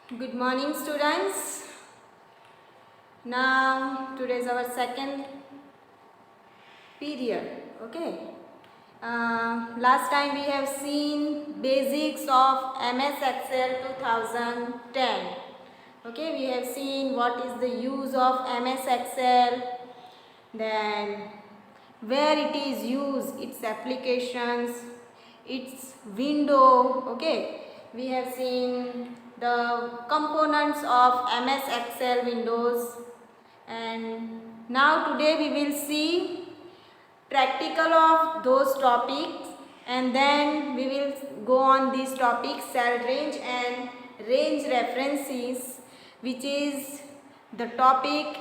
Good morning, students. Now, today is our second period. Okay. Last time we have seen basics of MS Excel 2010. Okay, we have seen what is the use of MS Excel, then where it is used, its applications, its window. Okay, we have seen the components of MS Excel windows, and now today we will see practical of those topics, and then we will go on these topics, cell range and range references, which is the topic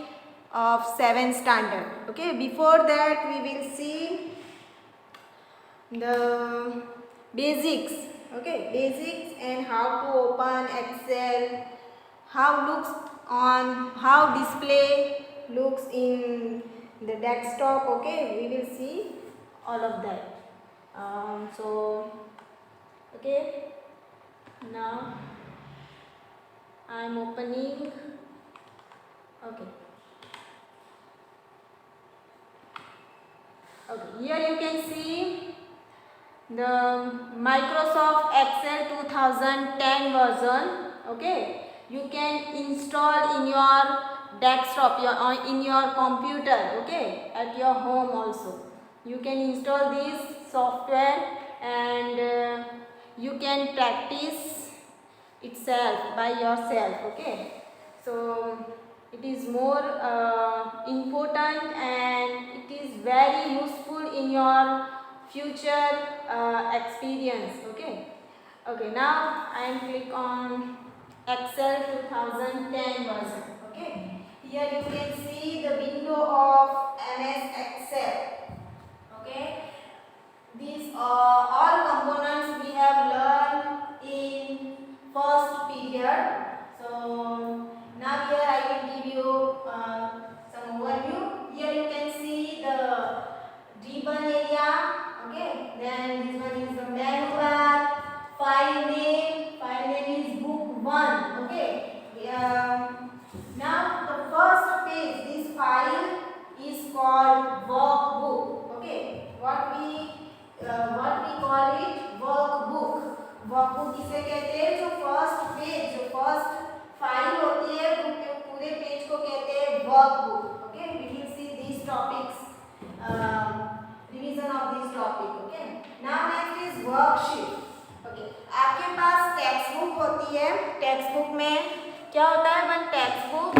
of 7th standard. Okay, before that we will see the basics. Okay, basics and how to open Excel, how display looks in the desktop. Okay, we will see all of that. Okay, now I am opening. Okay. Okay, here you can see the Microsoft Excel 2010 version. Okay, you can install in your desktop, in your computer. Okay, at your home also you can install this software, and you can practice itself by yourself. Okay, so it is more important and it is very useful in your future experience. Okay, now I am click on Excel 2010 version. Okay, here you can see the window of MS Excel. Okay, these are all components we have learned in first period. So now here I will give you some overview. Here you can see the ribbon area. Okay, then this one is the menu bar. File name is book 1. Okay, now the first page, this file is called workbook. Okay, what we call it, workbook. Workbook किसे कहते हैं? जो first page, जो first file होती है, पूरे page को कहते हैं workbook. Okay, we will see these topics, revision of this topic. Okay, now next is worksheet. Okay, आपके पास टेक्स्ट बुक होती है. टेक्स्ट बुक में क्या होता है? वन टेक्स्ट बुक,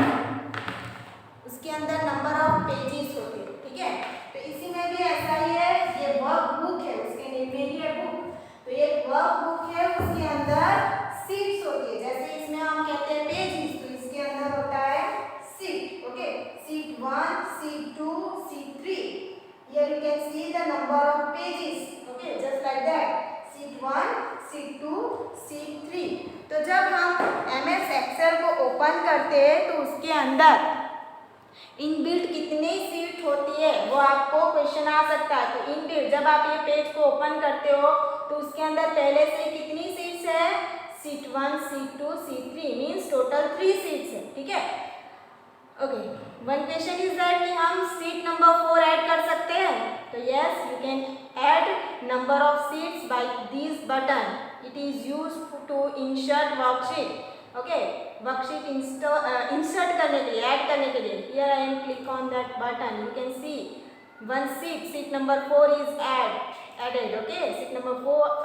उसके अंदर नंबर ऑफ पेजेस होते हैं. ठीक है, तो इसी में भी ऐसा ही है. ये वर्कबुक है, उसके नेम में ही है बुक. तो ये वर्कबुक है, उसके अंदर सीट्स होती है. जैसे इसमें हम कहते हैं पेजेस, तो इसके अंदर होता है seat. Okay, seat 1, seat 2, seat 3. Here you can see the number of pages. Okay, just like that. Sheet 1, sheet 2, sheet 3. तो जब हम MS Excel को ओपन करते हैं तो उसके अंदर इनबिल्ट कितनी सीट होती है वो आपको क्वेश्चन आ सकता है. तो इनबिल्ट जब आप ये पेज को ओपन करते हो तो उसके अंदर पहले से कितनी सीट्स है? Seat 1, seat 2, seat 3, means total 3 seats है. ठीक है. Okay, one question is that कि हम सीट नंबर 4 ऐड कर सकते हैं. तो yes, you can add number of sheets by this button. It is used to insert worksheet. Okay, worksheet insert करने के लिए, ऐड करने के लिए. Here I am click on that button. You can see one sheet number 4 is added. Okay, sheet number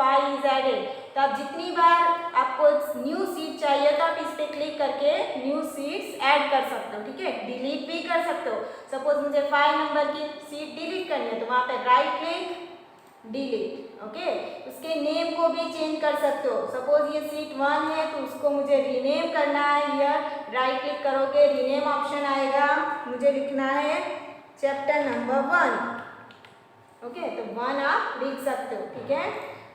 5 is added. तो आप जितनी बार आपको न्यू सीट चाहिए तो आप इस पे क्लिक करके न्यू सीट्स ऐड कर सकते हो. ठीक है, डिलीट भी कर सकते हो. सपोज मुझे 5 नंबर की सीट डिलीट करनी है तो वहाँ पे राइट क्लिक, डिलीट. ओके, उसके नेम को भी चेंज कर सकते हो. सपोज ये सीट 1 है तो उसको मुझे रीनेम करना है. हियर राइट क्लिक करोगे, रीनेम ऑप्शन आएगा. मुझे लिखना है चैप्टर नंबर 1. ओके, तो 1 आप लिख सकते हो. ठीक है,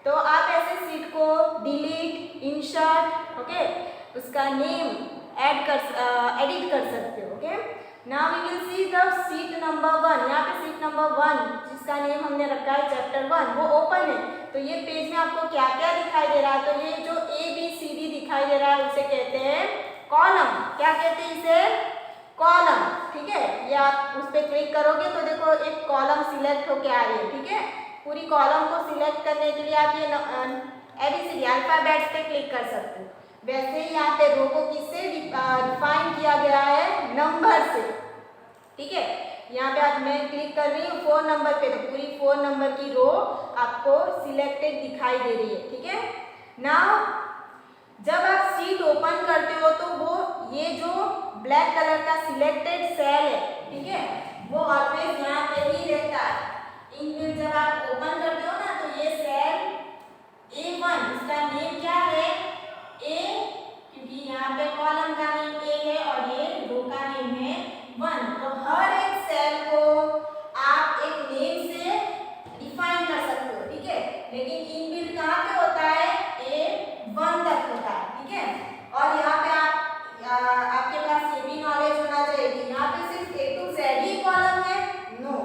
तो आप ऐसे सीट को डिलीट, इंसर्ट, ओके, उसका नेम एडिट कर सकते हो. Okay, now we will see the sheet number 1. यहाँ पे सीट नंबर 1 जिसका नेम हमने रखा है चैप्टर 1 वो ओपन है. तो ये पेज में आपको क्या क्या दिखाई दे रहा है? तो ये जो ABCD दिखाई दे रहा है उसे कहते हैं कॉलम। क्या कहते हैं इसे? कॉलम। ठीक है, ये आप उस पर क्लिक करोगे तो देखो एक कॉलम सिलेक्ट होके आ रही है। ठीक है, पूरी कॉलम को सिलेक्ट करने के लिए आप ये ABCD अल्फाबेट्स पे क्लिक कर सकते हो। वैसे ही यहाँ पे रो को किससे डिफाइन किया गया है? नंबर से। ठीक है, यहाँ पे आप मैं क्लिक कर रही हूँ 4 नंबर पे, तो पूरी 4 नंबर की रो आपको सिलेक्टेड दिखाई दे रही है। ठीक है, नाउ जब आप शीट ओपन करते हो तो वो ये जो ब्लैक कलर का सिलेक्टेड सेल है, ठीक है, वो ऑलवेज यहाँ पे ही रहता है। इनबिल्ट जब आप ओपन करते हो ना तो ये सेल A1, इसका नेम क्या है? A, क्योंकि यहाँ पे कॉलम का नेम A है और ये रो का नेम है 1। तो हर एक सेल को आप एक नेम से डिफाइन कर सकते हो। ठीक है, लेकिन इनबिल्ट कहाँ पे होता है? A1 तक होता है। ठीक है, और यहाँ पे आपके पास ये भी नॉलेज होना चाहिए कि यहाँ पे सिर्फ A to Z ही कॉलम है? No,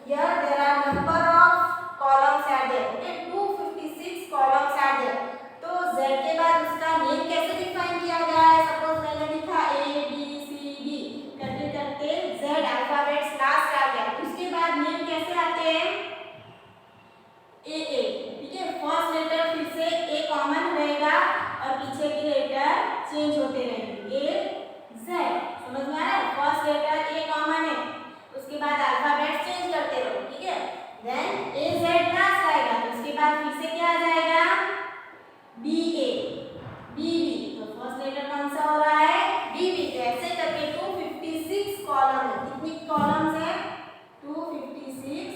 here there are number of columns are there। okay, 256 columns are there। तो Z के बाद उसका नेम कैसे डिफाइन किया गया है? सपोज मैंने लिखा A B C D, करते करते Z अल्फाबेट्स लास्ट आ गया, उसके बाद नेम कैसे आते हैं? A A। ठीक है, फर्स्ट लेटर फिर से A कॉमन रहेगा और पीछे के लेटर चेंज होते रहेंगे। A Z, समझ में आ रहा है? फर्स्ट लेटर A कॉमन है, उसके बाद अल्फाबेट चेंज करते रहो। ठीक है, देन A Z लास्ट आएगा, तो उसके बाद फिर से क्या आ जाएगा? B A B B। तो फर्स्ट लेटर कौन सा हो रहा है? B B। तो ऐसे करके 256 कॉलम है। कितनी कॉलम्स है? 256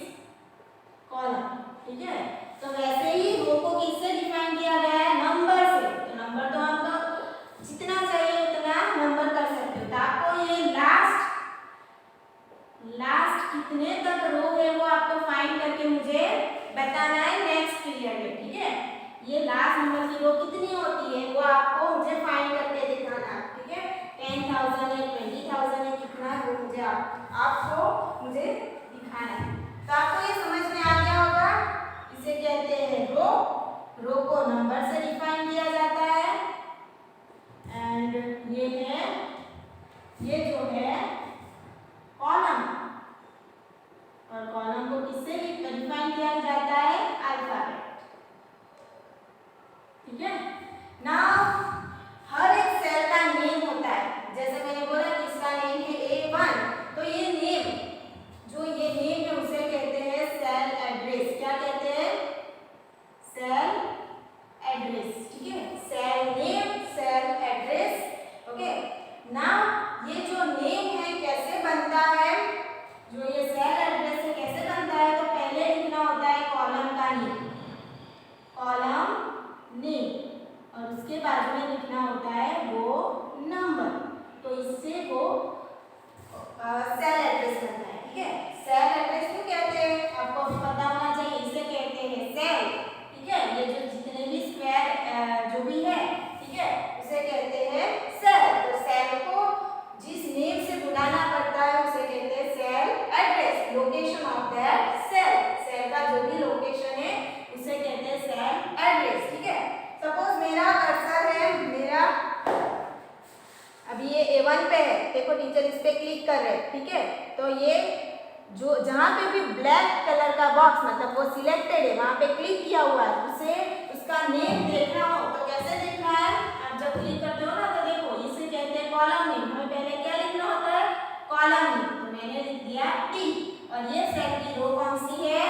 कॉलम। ठीक है, तो वैसे ही रो को किससे डिफाइन किया गया है? नंबर से। तो नंबर तो आप तो जितना चाहिए उतना नंबर कर सकते हो। तो आपको ये लास्ट कितने तक रो है वो आपको फाइंड करके मुझे बताना है नेक्स्ट पीरियड में। ठीक है, ये लास्ट नंबर की रो कितनी होती है वो आपको मुझे फाइंड करके दिखाना है। ठीक है, 10,000 है, 20,000 है, कितना है वो मुझे आपको मुझे दिखाना है। तो आपको ये समझ में आ गया होगा, इसे कहते हैं रो। रो को नंबर से डिफाइन किया जाता है। एंड ये जो है कॉलम, और कॉलम को किससे डिफाइन किया जाता है? अल्फाबेट। ठीक है, नाउ हर एक सेल का नेम होता है। जैसे मैंने बोला कि इसका नेम है A1, तो ये नेम है उसे कहते हैं सेल एड्रेस। क्या कहते हैं? Cell address. ठीक है, cell name, cell address. Okay, now ये जो नेम है कैसे बनता है? जो ये सेल एड्रेस है कैसे बनता है? तो पहले लिखना होता है कॉलम का नेम, कॉलम नेम, और उसके बाद में लिखना होता है वो नंबर। तो इससे वो सेल एड्रेस बनता है। ठीक है, सेल एड्रेस को कहते हैं, आपको भी पता होना चाहिए, इसे कहते हैं सेल। ठीक है, ये जो जितने भी स्क्वायर जो भी है, ठीक है, उसे कहते हैं सेल। तो सेल को जिस नेम से बुलाना पड़ता है उसे कहते हैं cell address, location of that cell. Cell का जो भी लोकेशन है उसे कहते हैं सेल एड्रेस। ठीक है, सपोज मेरा कर्सर है, मेरा अभी ये A1 पे है, देखो टीचर इस पे क्लिक कर रहे हैं। ठीक है, तो ये जो जहाँ पे भी ब्लैक कलर का बॉक्स मतलब वो सिलेक्टेड है वहाँ पे क्लिक किया हुआ है, उसे उसका नेम देखना हो तो कैसे देखना है? आप जब क्लिक करते हो ना तो देखो इसे कहते हैं कॉलम नेम। हमें पहले क्या लिखना होता है? Column name. तो मैंने लिख दिया D, और ये सेल की रो कौन सी है?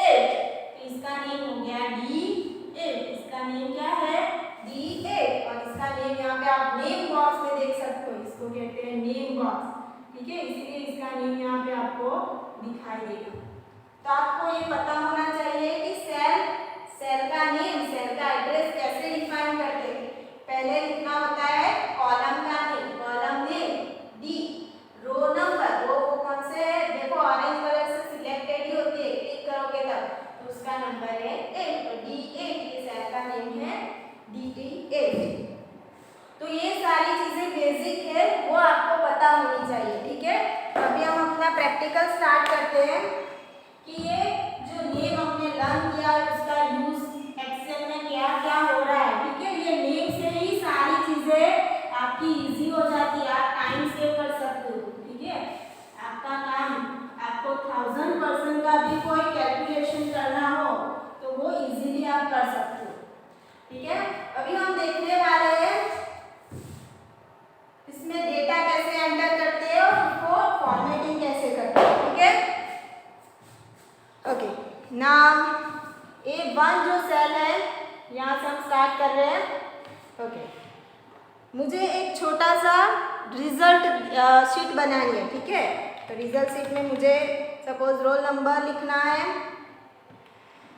8। तो इसका नेम हो गया D8। इसका नेम क्या है? D8। और इसका नेम यहाँ पे आप नेम बॉक्स में देख सकते हो, इसको कहते हैं नेम बॉक्स। ठीक है, इसीलिए इसका नेम यहाँ पे आपको दिखाई देगा। तो आपको ये पता होना चाहिए कि सेल का नेम, सेल का एड्रेस कैसे डिफाइन करते हैं। पहले लिखना होता है कॉलम का name, column name D, row number, row को कौन से देखो ऑरेंज कलर से सिलेक्टेड ही होती है, क्लिक करोगे तब, तो उसका नंबर है 8। तो D8, ये सेल का नेम है D8। तो ये सारी चीजें बेसिक है, वो आपको पता होनी चाहिए। ठीक है, अभी हम अपना प्रैक्टिकल स्टार्ट करते हैं कि ये जो नेम हमने लर्न किया है उसका यूज एक्सेल में क्या क्या हो रहा है। ठीक है, ये नेम से ही सारी आप कर सकते हो। ठीक है, अभी हम देखने वाले हैं इसमें डेटा कैसे एंटर करते हैं और उसको फॉर्मेटिंग कैसे करते हैं। ठीक है, ओके। नाउ A1 जो सेल है यहाँ से हम स्टार्ट कर रहे हैं। ओके, मुझे एक छोटा सा रिजल्ट शीट बनानी है। ठीक है, तो रिजल्ट शीट में मुझे सपोज रोल नंबर लिखना है,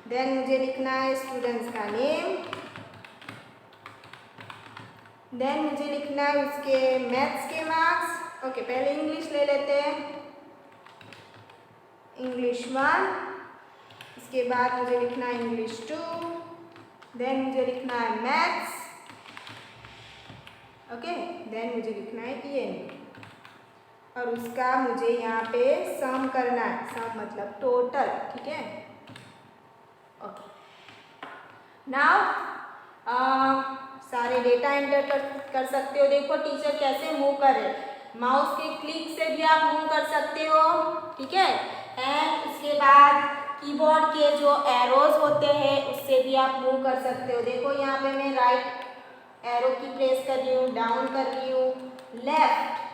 देन मुझे लिखना है स्टूडेंट्स का नेम, देन मुझे लिखना है उसके मैथ्स के मार्क्स। ओके, पहले इंग्लिश ले लेते हैं, इंग्लिश 1, इसके बाद मुझे लिखना है इंग्लिश 2, देन मुझे लिखना है मैथ्स। ओके, देन मुझे लिखना है EN और उसका मुझे यहाँ पे सम करना है, सम मतलब टोटल। ठीक है, ओके। नाउ सारे डेटा एंटर कर सकते हो। देखो टीचर कैसे मूव करे, माउस के क्लिक से भी आप मूव कर सकते हो। ठीक है, एंड उसके बाद कीबोर्ड के जो एरोज होते हैं उससे भी आप मूव कर सकते हो। देखो यहाँ पे मैं राइट एरो की प्रेस कर रही हूँ, डाउन कर रही हूँ, लेफ्ट,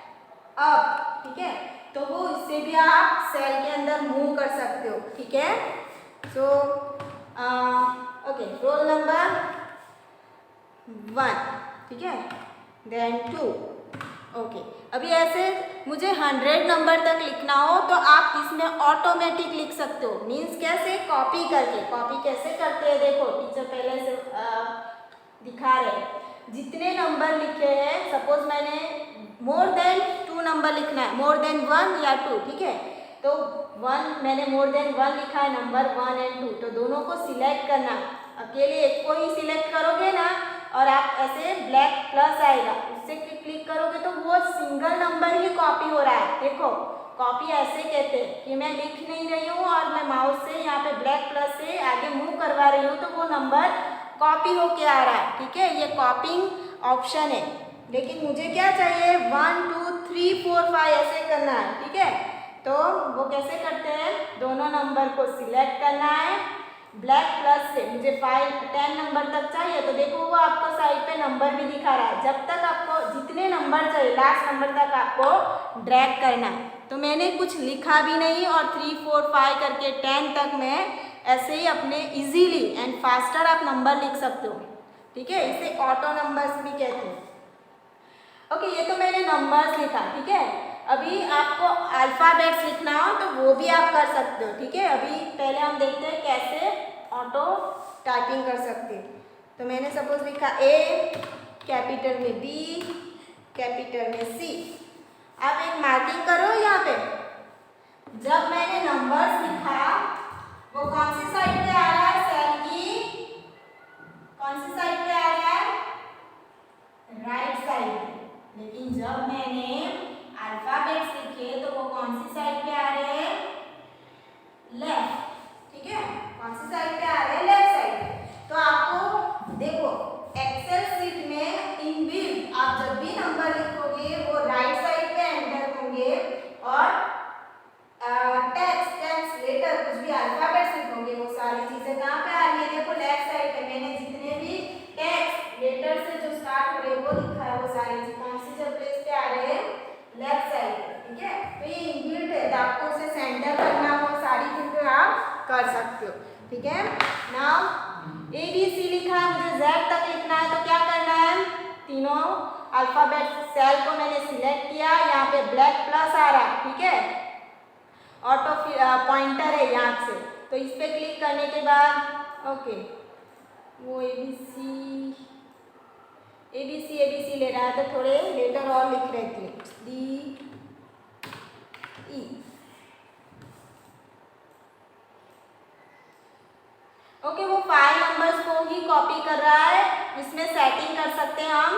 अप। ठीक है, तो वो इससे भी आप सेल के अंदर मूव कर सकते हो। ठीक है, सो ओके, रोल नंबर 1, ठीक है, देन 2। ओके, अभी ऐसे मुझे 100 नंबर तक लिखना हो तो आप इसमें ऑटोमेटिक लिख सकते हो। मीन्स कैसे, कॉपी करके। कॉपी कैसे करते हैं, देखो टीचर पहले से दिखा रहे हैं। जितने नंबर लिखे हैं, सपोज मैंने मोर देन 2 नंबर लिखना है, मोर देन 1 या 2। ठीक है, तो 1 मैंने मोर देन 1 लिखा है, नंबर 1 एंड 2, तो दोनों को सिलेक्ट करना। अकेले एक को ही सिलेक्ट करोगे ना और आप ऐसे ब्लैक प्लस आएगा, उससे क्लिक करोगे तो वो सिंगल नंबर ही कॉपी हो रहा है। देखो, कॉपी ऐसे कहते हैं कि मैं लिख नहीं रही हूँ और मैं माउस से यहाँ पे ब्लैक प्लस से आगे मूव करवा रही हूँ तो वो नंबर कॉपी होके आ रहा है। ठीक है, ये कॉपिंग ऑप्शन है। लेकिन मुझे क्या चाहिए, 1 2 3 4 5 ऐसे करना है। ठीक है, तो वो कैसे करते हैं, दोनों नंबर को सिलेक्ट करना है ब्लैक प्लस से। मुझे 10 नंबर तक चाहिए तो देखो वो आपको साइड पे नंबर भी दिखा रहा है। जब तक आपको जितने नंबर चाहिए लास्ट नंबर तक आपको ड्रैग करना है। तो मैंने कुछ लिखा भी नहीं और 3 4 5 करके 10 तक मैं ऐसे ही अपने इजीली एंड फास्टर आप नंबर लिख सकते हो। ठीक है, इसे ऑटो नंबर्स भी कहते हैं। ओके, ये तो मैंने नंबर्स लिखा। ठीक है, अभी आपको अल्फ़ाबेट्स लिखना हो तो वो भी आप कर सकते हो। ठीक है, अभी पहले हम देखते हैं कैसे ऑटो टाइपिंग कर सकते हैं। तो मैंने सपोज लिखा A, कैपिटल में B, कैपिटल में C। आप एक मार्किंग करो यहाँ पे। जब मैंने नंबर्स लिखा वो कौन सी साइड पे आ रहा है, सेल की कौन सी साइड पे आ रहा है, राइट साइड। लेकिन जब मैंने अल्फाबेट्स लिखे तो वो कौन सी साइड पे आ रहे हैं, लेफ्ट। ठीक है, कौन सी साइड पे आ रहे हैं, लेफ्ट साइड। तो आपको देखो एक्सेल शीट में इनबिल्ट आप जब भी नंबर लिखोगे वो राइट साइड पे एंटर होंगे और टेक्स्ट लेटर कुछ भी अल्फाबेट्स लिखोगे वो सारी चीजें कहाँ पे आ रही है, देखो लेफ्ट साइड पे। मैंने जितने भी टेक्स्ट लेटर से जो स्टार्ट हो रहे हैं वो लिखा है, वो सारी चीज कौन सी जब प्लेस पे आ रहे हैं, लेफ्ट साइड पे। ठीक है, तो ये इनबिल्ट है, तो आपको उसे सेंटर करना हो सारी चीजें आप कर सकते हो। ठीक है, नाउ ABC लिखा है, मुझे Z तक लिखना है तो क्या करना है, तीनों अल्फाबेट सेल को मैंने सिलेक्ट किया, यहाँ पे ब्लैक प्लस आ रहा है। ठीक है, ऑटो पॉइंटर है यहाँ से, तो इस पे क्लिक करने के बाद ओके वो ABC ले रहा है तो थोड़े लेटर और लिख रहे थे, D E। ओके, वो 5 नंबर्स को ही कॉपी कर रहा है। इसमें सेटिंग कर सकते हैं हम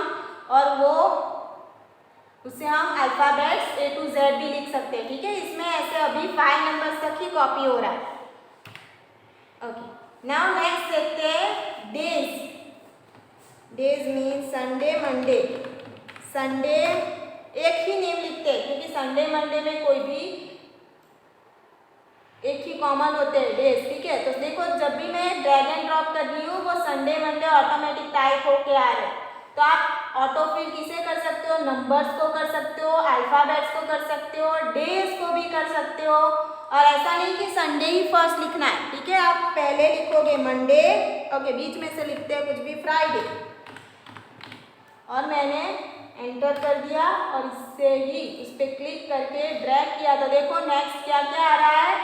और वो उससे हम अल्फाबेट्स A to Z भी लिख सकते हैं। ठीक है, इसमें ऐसे अभी 5 नंबर्स तक ही कॉपी हो रहा है। ओके, नाउ नेक्स्ट देखते हैं days. Days mean Sunday Monday. Sunday एक ही नेम लिखते हैं क्योंकि संडे मंडे में कोई भी एक ही कॉमन होते हैं डेज। ठीक है, तो देखो जब भी मैं ड्रैग एंड ड्रॉप कर रही हूँ पे ऑटोमेटिक टाइप होके आ रहे हैं। तो आप ऑटोफिल किसे कर सकते हो, नंबर्स को कर सकते हो, अल्फाबेट्स को कर सकते हो, डेज को भी कर सकते हो। और ऐसा नहीं कि संडे ही फर्स्ट लिखना है, ठीक है। आप पहले लिखोगे मंडे, ओके, बीच में से लिखते हैं कुछ भी, फ्राइडे, और मैंने एंटर कर दिया और इससे ही इस पर क्लिक करके ड्रैग किया तो देखो नेक्स्ट क्या क्या आ रहा है,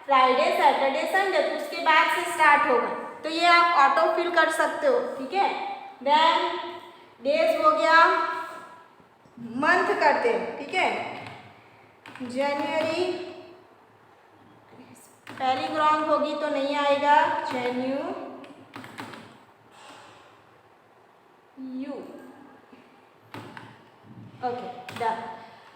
फ्राइडे, सैटरडे, संडे, तो उसके बाद से स्टार्ट होगा। तो ये आप ऑटो फिल कर सकते हो, ठीक है। देन डेज हो गया, मंथ करते हैं, ठीक है। जनवरी, पहली ग्राउंड होगी तो नहीं आएगा, यू ओके डन।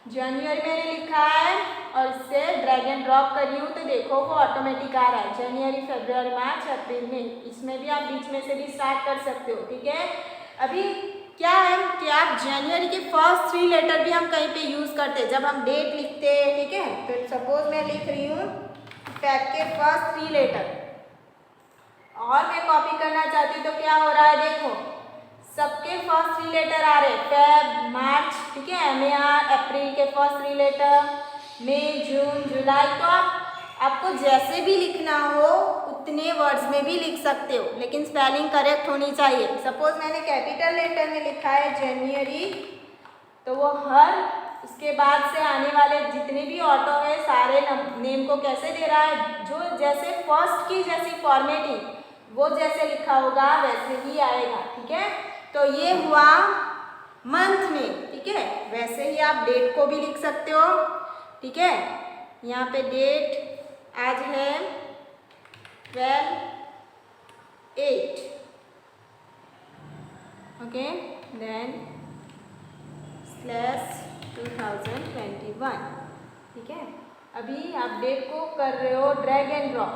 जनवरी मैंने लिखा है और इससे ड्रैग एंड ड्रॉप कर रही हूँ तो देखो वो ऑटोमेटिक आ रहा है, जनवरी, फरवरी, मार्च, अप्रैल, मई। इसमें भी आप बीच में से भी स्टार्ट कर सकते हो, ठीक है। अभी क्या है कि आप जनवरी के फर्स्ट 3 लेटर भी हम कहीं पे यूज़ करते हैं जब हम डेट लिखते हैं, ठीक है। तो सपोज मैं लिख रही हूँ फैब के फर्स्ट 3 लेटर और मैं कॉपी करना चाहती हूँ तो क्या हो रहा है, देखो सबके फर्स्ट 3 लेटर आ रहे, फेब, मार्च, ठीक है, MAR, अप्रैल के फर्स्ट 3 लेटर, मई, जून, जुलाई। तो आपको जैसे भी लिखना हो उतने वर्ड्स में भी लिख सकते हो, लेकिन स्पेलिंग करेक्ट होनी चाहिए। सपोज मैंने कैपिटल लेटर में लिखा है जनवरी, तो वो हर उसके बाद से आने वाले जितने भी ऑटो है सारे नेम को कैसे दे रहा है, जो जैसे फर्स्ट की जैसी फॉर्मेटिंग वो जैसे लिखा होगा वैसे ही आएगा, ठीक है। तो ये हुआ मंथ में, ठीक है। वैसे ही आप डेट को भी लिख सकते हो, ठीक है। यहाँ पे डेट आज है 12/8, ओके, देन /2021, ठीक है। अभी आप डेट को कर रहे हो ड्रैग एंड ड्रॉप,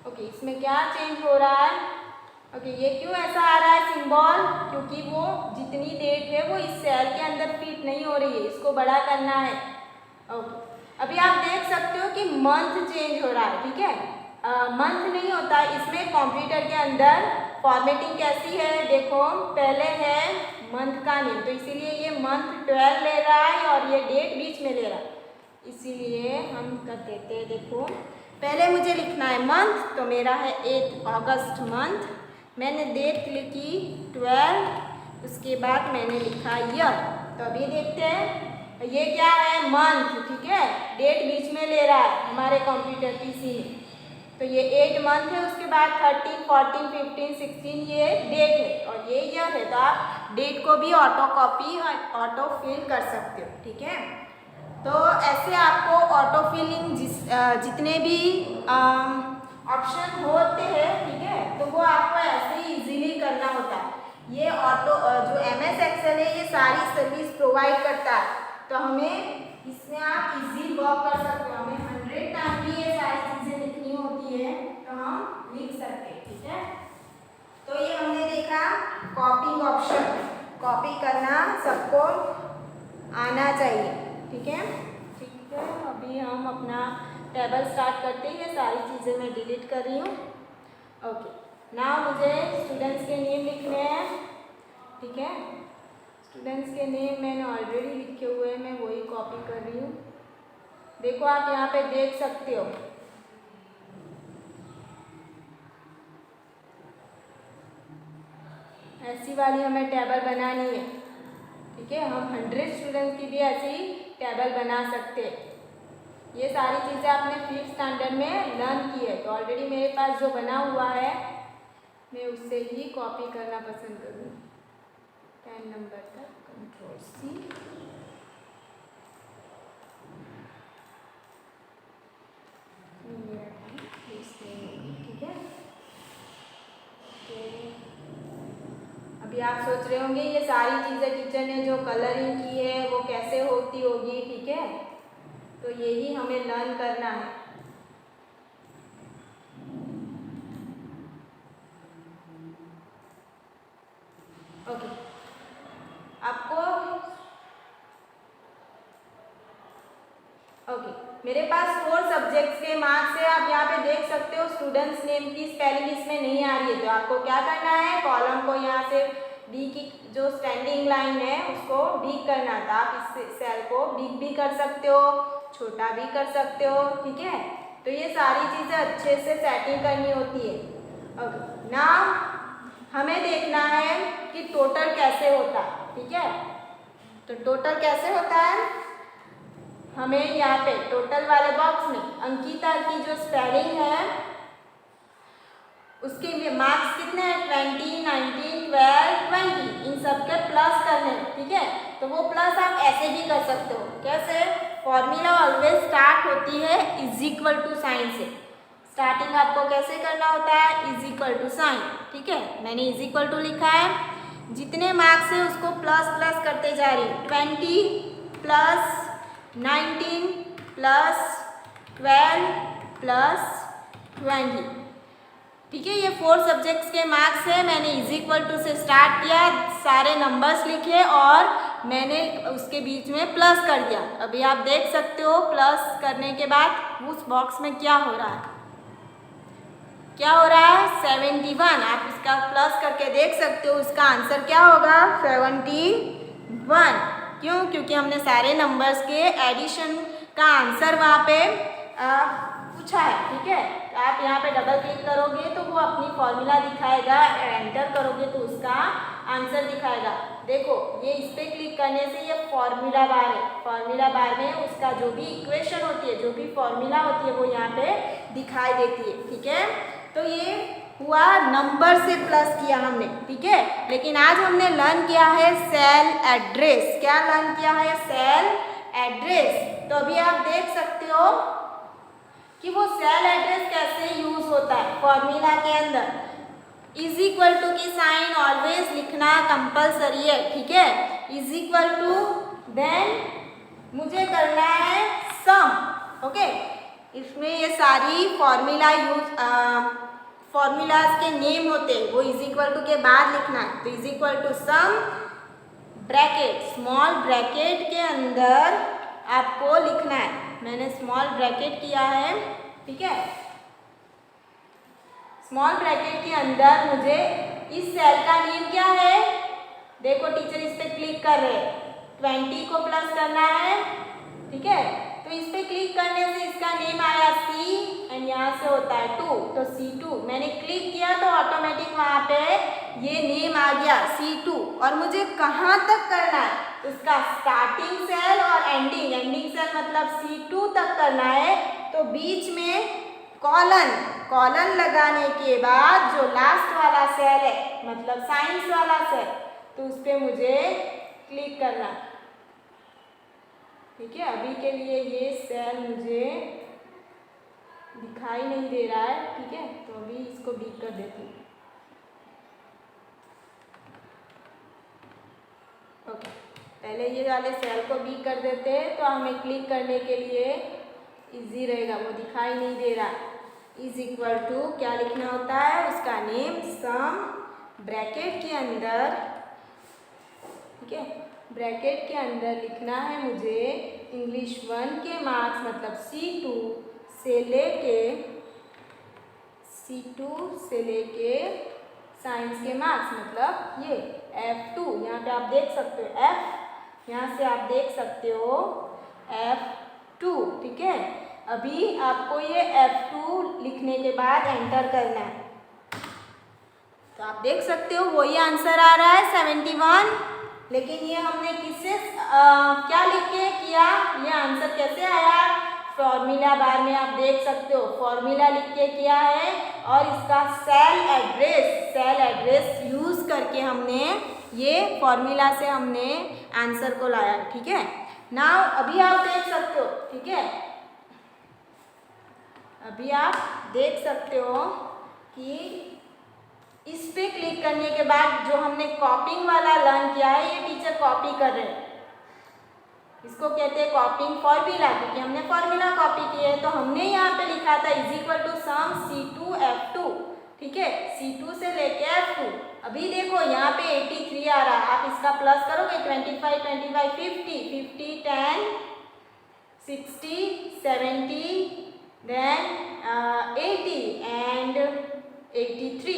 ओके। इसमें क्या चेंज हो रहा है, ओके, ये क्यों ऐसा आ रहा है सिंबल, क्योंकि वो जितनी डेट है वो इस सेल के अंदर फिट नहीं हो रही है, इसको बड़ा करना है, ओके। अभी आप देख सकते हो कि मंथ चेंज हो रहा है, ठीक है। मंथ नहीं होता इसमें, कंप्यूटर के अंदर फॉर्मेटिंग कैसी है, देखो पहले है मंथ का नेम, तो इसीलिए ये मंथ 12 ले रहा है और ये डेट बीच में ले रहा है, इसीलिए हम कर देते हैं। देखो पहले मुझे लिखना है मंथ, तो मेरा है 8 अगस्त मंथ, मैंने डेट लिखी 12, उसके बाद मैंने लिखा ईयर। तो अभी देखते हैं ये क्या है, मंथ, ठीक है, डेट बीच में ले रहा है हमारे कंप्यूटर पीसी में। तो ये 8 मंथ है, उसके बाद 13, 14, 15, 16 ये डेट है और ये ईयर है। तो आप डेट को भी ऑटो कॉपी और ऑटो फिल कर सकते हो, ठीक है। तो ऐसे आपको ऑटो फिलिंग जितने भी ऑप्शन होते हैं, ठीक है, तो वो आपको ऐसे ही इजीली करना होता है। ये ऑटो जो MS एक्सेल है ये सारी सर्विस प्रोवाइड करता है, तो हमें इसमें आप इजी वर्क कर सकते हो। हमें 100 टाइम भी ये सारी चीज़ें लिखनी होती है तो हम लिख सकते हैं, ठीक है। तो ये हमने देखा कॉपिंग ऑप्शन, कॉपी करना सबको आना चाहिए, ठीक है। ठीक है, अभी हम अपना टेबल स्टार्ट करते हैं, ये सारी चीज़ें मैं डिलीट कर रही हूँ, ओके। नाउ मुझे स्टूडेंट्स के नेम लिखने हैं, ठीक है। स्टूडेंट्स के नेम मैंने ऑलरेडी लिखे हुए हैं, मैं वही कॉपी कर रही हूँ। देखो आप यहाँ पे देख सकते हो, ऐसी वाली हमें टेबल बनानी है, ठीक है। हम 100 स्टूडेंट्स की भी ऐसी टेबल बना सकते हैं। ये सारी चीज़ें आपने 5th स्टैंडर्ड में लर्न की है, तो ऑलरेडी मेरे पास जो बना हुआ है मैं उससे ही कॉपी करना पसंद करूँगी। 10 नंबर तक Ctrl+C, ठीक है। अभी आप सोच रहे होंगे ये सारी चीज़ें टीचर ने जो कलरिंग की है वो कैसे होती होगी, ठीक है। तो यही हमें लर्न करना है, ओके। आपको ओके मेरे पास 4 सब्जेक्ट्स के मार्क्स है। आप यहाँ पे देख सकते हो स्टूडेंट्स नेम की स्पेलिंग इसमें नहीं आ रही है, तो आपको क्या करना है, कॉलम को यहाँ से डी की जो स्टैंडिंग लाइन है उसको बिग करना था। आप इस सेल को बिग भी कर सकते हो, छोटा भी कर सकते हो, ठीक है। तो ये सारी चीज़ें अच्छे से सेटिंग करनी होती है। ओके, नाउ हमें देखना है कि टोटल कैसे होता है, ठीक है। तो टोटल कैसे होता है, हमें यहाँ पे टोटल वाले बॉक्स में अंकिता की जो स्पेलिंग है उसके लिए मार्क्स कितने हैं, 20, 19, 12, 20, इन सब के प्लस करने, ठीक है। तो वो प्लस आप ऐसे भी कर सकते हो, कैसे, फॉर्मूला ऑलवेज स्टार्ट होती है इज इक्वल टू साइन से। स्टार्टिंग आपको कैसे करना होता है, इज इक्वल टू साइन, ठीक है। मैंने इज इक्वल टू लिखा है, जितने मार्क्स है उसको प्लस प्लस करते जा रही हूँ, 20 प्लस 19 प्लस 12 प्लस 20, ठीक है। ये 4 सब्जेक्ट्स के मार्क्स है। मैंने इज इक्वल टू से स्टार्ट किया, सारे नंबर्स लिखे और मैंने उसके बीच में प्लस कर दिया। अभी आप देख सकते हो प्लस करने के बाद उस बॉक्स में क्या हो रहा है, क्या हो रहा है, 71। आप इसका प्लस करके देख सकते हो, उसका आंसर क्या होगा, 71। क्यों, क्योंकि हमने सारे नंबर्स के एडिशन का आंसर वहाँ पे पूछा है, ठीक है। आप यहाँ पे डबल क्लिक करोगे तो वो अपनी फॉर्मूला दिखाएगा, एंटर करोगे तो उसका आंसर दिखाएगा। देखो ये इस पर क्लिक करने से ये फॉर्मूला बार है, फॉर्मूला बार में उसका जो भी इक्वेशन होती है, जो भी फॉर्मूला होती है वो यहाँ पे दिखाई देती है, ठीक है। तो ये हुआ नंबर से प्लस किया हमने, ठीक है। लेकिन आज हमने लर्न किया है सेल एड्रेस। क्या लर्न किया है, सेल एड्रेस। तो अभी आप देख सकते हो कि वो सेल एड्रेस कैसे यूज होता है फॉर्मूला के अंदर। इज इक्वल टू की साइन ऑलवेज लिखना कंपलसरी है, ठीक है। इज इक्वल टू देन मुझे करना है सम, ओके। इसमें ये सारी फॉर्मूला फॉर्मूलाज के नेम होते हैं, वो इज इक्वल टू के बाद लिखना है। तो is equal to sum bracket, small bracket के अंदर आपको लिखना है। मैंने स्मॉल ब्रैकेट किया है, ठीक है। स्मॉल ब्रैकेट के अंदर मुझे इस सेल का नेम क्या है, देखो टीचर इस पे क्लिक कर रहे हैं, 20 को प्लस करना है, ठीक है। तो इस पे क्लिक करने से इसका नेम आया सी एंड यहाँ से होता है 2, तो C2 मैंने क्लिक किया तो ऑटोमेटिक वहाँ पे ये नेम आ गया C2। और मुझे कहाँ तक करना है, उसका स्टार्टिंग सेल और एंडिंग सेल मतलब C2 तक करना है। तो बीच में कॉलन लगाने के बाद जो लास्ट वाला सेल है मतलब साइंस वाला सेल, तो उस पर मुझे क्लिक करना है, ठीक है। अभी के लिए ये सेल मुझे दिखाई नहीं दे रहा है, ठीक है। तो अभी इसको बिग कर देती हूँ, ओके। पहले ये वाले सेल को बिग कर देते हैं तो हमें क्लिक करने के लिए इजी रहेगा। वो दिखाई नहीं दे रहा। इज इक्वल टू क्या लिखना होता है, उसका नेम सम ब्रैकेट के अंदर, ठीक है। ब्रैकेट के अंदर लिखना है मुझे इंग्लिश 1 के मार्क्स मतलब C2 से लेके साइंस के मार्क्स मतलब ये F2। यहाँ पे आप देख सकते हो F, यहाँ से आप देख सकते हो F2, ठीक है। अभी आपको ये F2 लिखने के बाद एंटर करना है, तो आप देख सकते हो वही आंसर आ रहा है 71। लेकिन ये हमने किससे क्या लिख के किया, ये आंसर कैसे आया, फॉर्मूला बार में आप देख सकते हो फॉर्मूला लिख के किया है और इसका सेल एड्रेस यूज करके हमने ये फॉर्मूला से हमने आंसर को लाया, ठीक है। नाउ अभी आप देख सकते हो, ठीक है। अभी आप देख सकते हो कि इस पे क्लिक करने के बाद जो हमने कॉपिंग वाला लर्न किया है, ये टीचर कॉपी कर रहे हैं। इसको कहते हैं कॉपिंग फॉर्मूला, क्योंकि हमने फॉर्मूला कॉपी किया है। तो हमने यहाँ पे लिखा था is equal to some C2 F2, ठीक है। C2 से लेके F2। अभी देखो यहाँ पे 83 आ रहा है, आप इसका प्लस करोगे 25, 25, 50, 50, 10, 60, 70, then 80 and 83,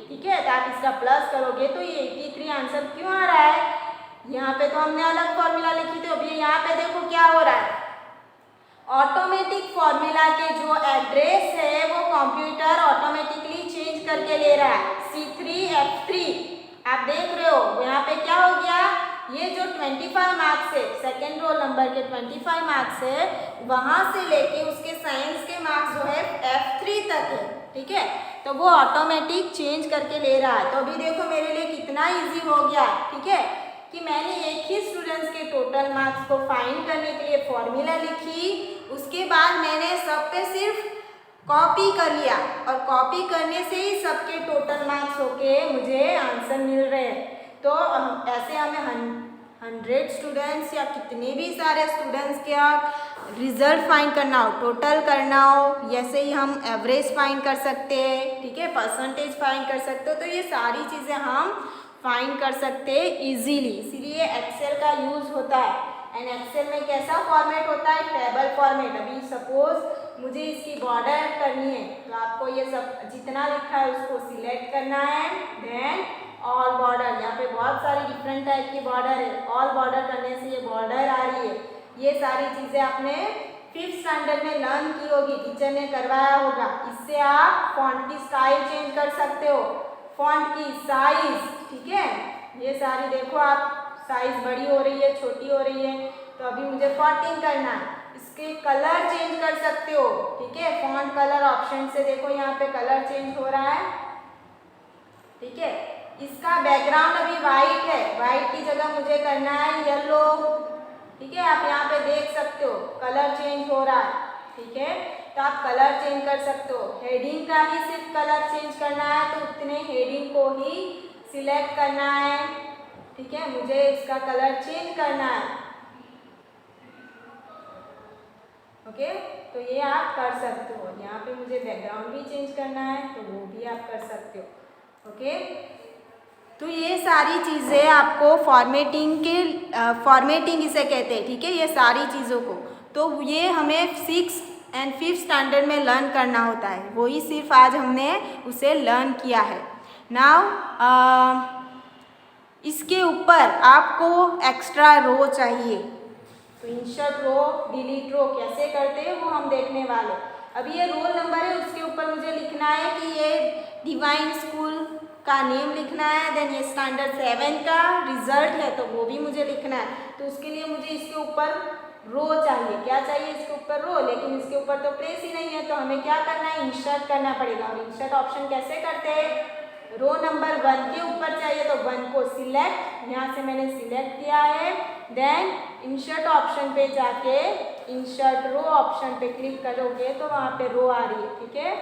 ठीक है। तो आप इसका प्लस करोगे तो ये 83 आंसर क्यों आ रहा है? यहाँ पे तो हमने अलग फॉर्मूला लिखी थी, अभी यहाँ पे देखो क्या हो रहा है, ऑटोमेटिक फॉर्मूला के जो एड्रेस है वो कंप्यूटर ऑटोमेटिकली चेंज करके ले रहा है। C3F3 आप देख रहे हो यहाँ पे क्या हो गया, ये जो 25 मार्क्स है, सेकेंड रोल नंबर के 25 मार्क्स है, वहां से लेके उसके साइंस के मार्क्स जो है F3 तक है, ठीक है। तो वो ऑटोमेटिक चेंज करके ले रहा है। तो अभी देखो मेरे लिए कितना इजी हो गया, ठीक है, कि मैंने एक ही स्टूडेंट्स के टोटल मार्क्स को फाइंड करने के लिए फॉर्मूला लिखी, उसके बाद मैंने सब पे सिर्फ कॉपी कर लिया और कॉपी करने से ही सबके टोटल मार्क्स होके मुझे आंसर मिल रहे हैं। तो ऐसे हमें 100 स्टूडेंट्स या कितने भी सारे स्टूडेंट्स का रिजल्ट फाइंड करना हो, टोटल करना हो, ऐसे ही हम एवरेज फाइंड कर सकते हैं, ठीक है, परसेंटेज फाइंड कर सकते हो। तो ये सारी चीज़ें हम फाइंड कर सकते हैं इजीली, इसीलिए एक्सेल का यूज़ होता है। एंड एक्सेल में कैसा फॉर्मेट होता है, टेबल फॉर्मेट। अभी सपोज मुझे इसकी बॉर्डर करनी है, तो आपको ये सब जितना लिखा है उसको सिलेक्ट करना है, देन ऑल बॉर्डर, यहाँ पे बहुत सारी डिफरेंट टाइप की बॉर्डर है, ऑल बॉर्डर करने से ये बॉर्डर आ रही है। ये सारी चीज़ें आपने 5th स्टैंडर्ड में लर्न की होगी, टीचर ने करवाया होगा। इससे आप फॉन्ट की स्टाइल चेंज कर सकते हो, फॉन्ट की साइज, ठीक है, ये सारी देखो आप, साइज बड़ी हो रही है, छोटी हो रही है, तो अभी मुझे 14 करना है। इसके कलर चेंज कर सकते हो, ठीक है, फॉन्ट कलर ऑप्शन से देखो यहाँ पे कलर चेंज हो रहा है, ठीक है। इसका बैकग्राउंड अभी वाइट है, वाइट की जगह मुझे करना है येलो, ठीक है, आप यहाँ पे देख सकते हो कलर चेंज हो रहा है, ठीक है। तो आप कलर चेंज कर सकते हो, हेडिंग का ही सिर्फ कलर चेंज करना है तो उतने हेडिंग को ही सिलेक्ट करना है, ठीक है, मुझे इसका कलर चेंज करना है, ओके। तो ये आप कर सकते हो, यहाँ पे मुझे बैकग्राउंड भी चेंज करना है तो वो भी आप कर सकते हो, ओके। तो ये सारी चीज़ें आपको फॉर्मेटिंग इसे कहते हैं, ठीक है, ये सारी चीज़ों को। तो ये हमें 6th and 5th स्टैंडर्ड में लर्न करना होता है, वही सिर्फ आज हमने उसे लर्न किया है। नाउ इसके ऊपर आपको एक्स्ट्रा रो चाहिए, तो इंसर्ट रो, डिलीट रो कैसे करते हैं वो हम देखने वाले। अभी ये रोल नंबर है, उसके ऊपर मुझे लिखना है कि ये डिवाइन स्कूल का नेम लिखना है, देन ये स्टैंडर्ड 7 का रिजल्ट है तो वो भी मुझे लिखना है। तो उसके लिए मुझे इसके ऊपर रो चाहिए, क्या चाहिए इसके ऊपर रो, लेकिन इसके ऊपर तो प्लेस ही नहीं है, तो हमें क्या करना है, इंसर्ट करना पड़ेगा। और इंसर्ट ऑप्शन कैसे करते हैं, रो नंबर 1 के ऊपर चाहिए तो 1 को सिलेक्ट, यहाँ से मैंने सिलेक्ट किया है, देन इंसर्ट ऑप्शन पे जाके इंसर्ट रो ऑप्शन पे क्लिक करोगे तो वहाँ पे रो आ रही है, ठीक है।